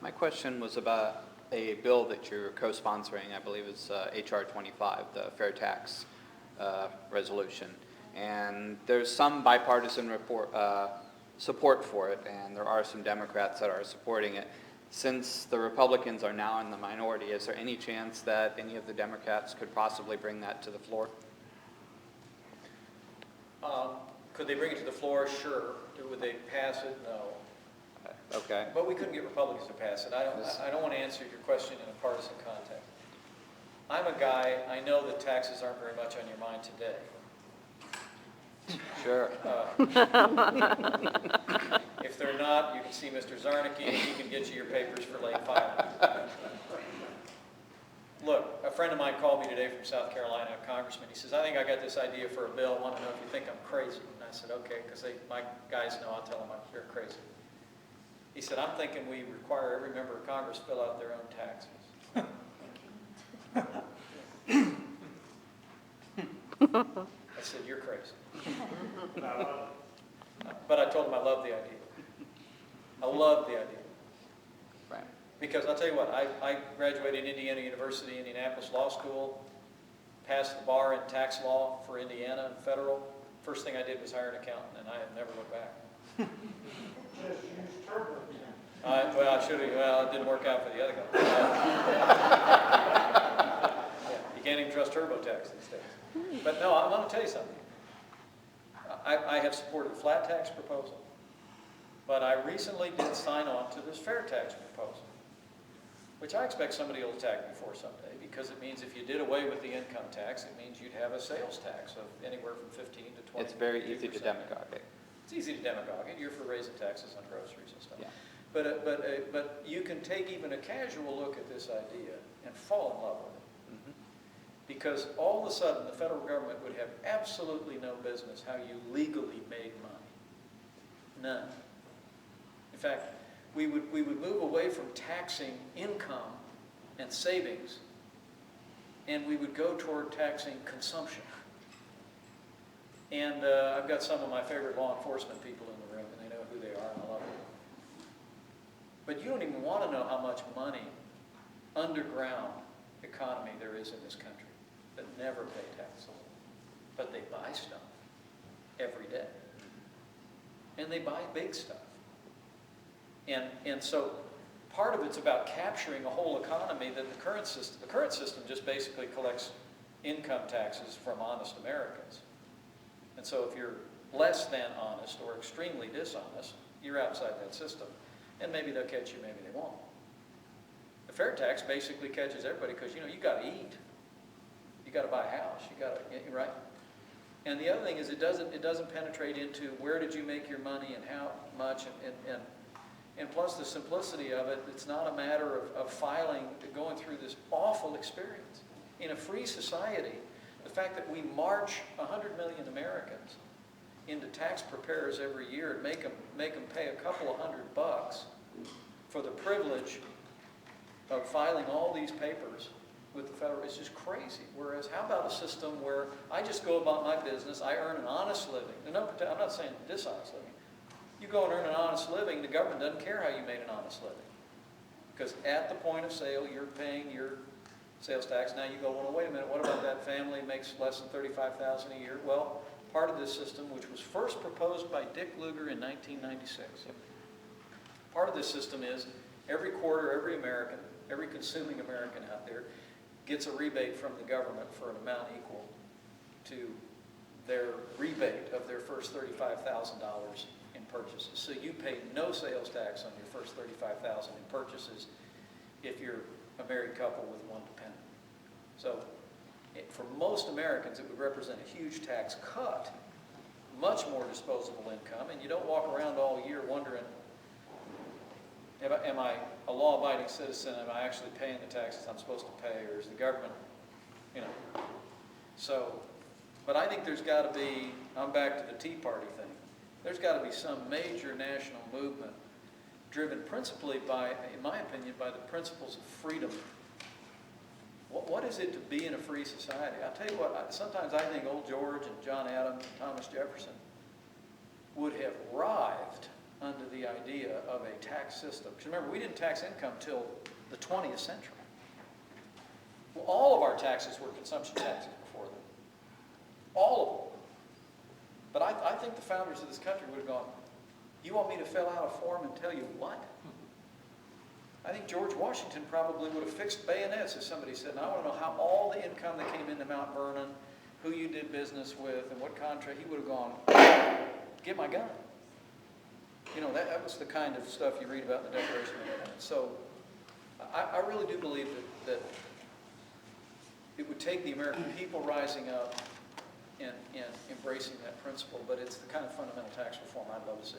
My question was about a bill that you're co-sponsoring. I believe it's HR 25, the fair tax resolution. And there's some bipartisan support for it, and there are some Democrats that are supporting it. Since the Republicans are now in the minority, is there any chance that any of the Democrats could possibly bring that to the floor? Could they bring it to the floor? Sure. Would they pass it? No. Okay. But we couldn't get Republicans to pass it. I don't want to answer your question in a partisan context. I'm a guy, I know that taxes aren't very much on your mind today. Sure. If they're not, you can see Mr. Zarnicki and he can get you your papers for late filing. Look, a friend of mine called me today from South Carolina, a congressman. He says, I think I got this idea for a bill. I want to know if you think I'm crazy. And I said, okay, because my guys know I'll tell them you're crazy. He said, I'm thinking we require every member of Congress fill out their own taxes. I said, you're crazy. But I told him I love the idea. I love the idea. Right. Because I'll tell you what, I graduated Indiana University, Indianapolis Law School, passed the bar in tax law for Indiana and federal. First thing I did was hire an accountant, and I have never looked back. Just use turbo. Well, I should have. Well, it didn't work out for the other guy. Yeah, you can't even trust TurboTax these days. But no, I want to tell you something. I have supported a flat tax proposal, but I recently did sign on to this fair tax proposal, which I expect somebody will attack me for someday, because it means if you did away with the income tax, it means you'd have a sales tax of anywhere from 15 to 20. It's very easy to demagogue it. It's easy to demagogue it. You're for raising taxes on groceries and stuff. Yeah. But you can take even a casual look at this idea and fall in love with it. Mm-hmm. Because all of a sudden the federal government would have absolutely no business how you legally made money. None. In fact, we would move away from taxing income and savings, and we would go toward taxing consumption. And I've got some of my favorite law enforcement people in the room, and they know who they are, and I love them. But you don't even want to know how much money, underground economy there is in this country that never pay taxes. But they buy stuff every day. And they buy big stuff. And so part of it's about capturing a whole economy that the current system just basically collects income taxes from honest Americans. And so if you're less than honest or extremely dishonest, you're outside that system. And maybe they'll catch you, maybe they won't. The fair tax basically catches everybody because, you got to eat. You got to buy a house. You got to, right? And the other thing is it doesn't penetrate into where did you make your money and how much, and plus the simplicity of it, it's not a matter of filing, going through this awful experience. In a free society, the fact that we march 100 million Americans into tax preparers every year and make them pay a couple of $100 for the privilege of filing all these papers with the federal, it's just crazy. Whereas, how about a system where I just go about my business, I earn an honest living. And I'm not saying dishonest living. You go and earn an honest living, the government doesn't care how you made an honest living. Because at the point of sale, you're paying your sales tax. Now you go, well, wait a minute, what about that family who makes less than $35,000 a year? Well, part of this system, which was first proposed by Dick Lugar in 1996, part of this system is every quarter, every American, every consuming American out there gets a rebate from the government for an amount equal to their rebate of their first $35,000 in purchases. So you pay no sales tax on your first $35,000 in purchases if you're a married couple with one dependent. So for most Americans, it would represent a huge tax cut, much more disposable income, and you don't walk around all year wondering, am I a law-abiding citizen? Am I actually paying the taxes I'm supposed to pay, or is the government, So, but I think there's got to be, I'm back to the Tea Party thing, there's got to be some major national movement driven principally by, in my opinion, by the principles of freedom. What is it to be in a free society? I'll tell you what, sometimes I think old George and John Adams and Thomas Jefferson would have writhed under the idea of a tax system. Because remember, we didn't tax income till the 20th century. Well, all of our taxes were consumption taxes before then. All of them. But I think the founders of this country would have gone, you want me to fill out a form and tell you what? I think George Washington probably would have fixed bayonets if somebody said, I want to know how all the income that came into Mount Vernon, who you did business with, and what contract. He would have gone, get my gun. You know, that was the kind of stuff you read about in the Declaration of Independence. So I really do believe that it would take the American people rising up and embracing that principle, but it's the kind of fundamental tax reform I'd love to see.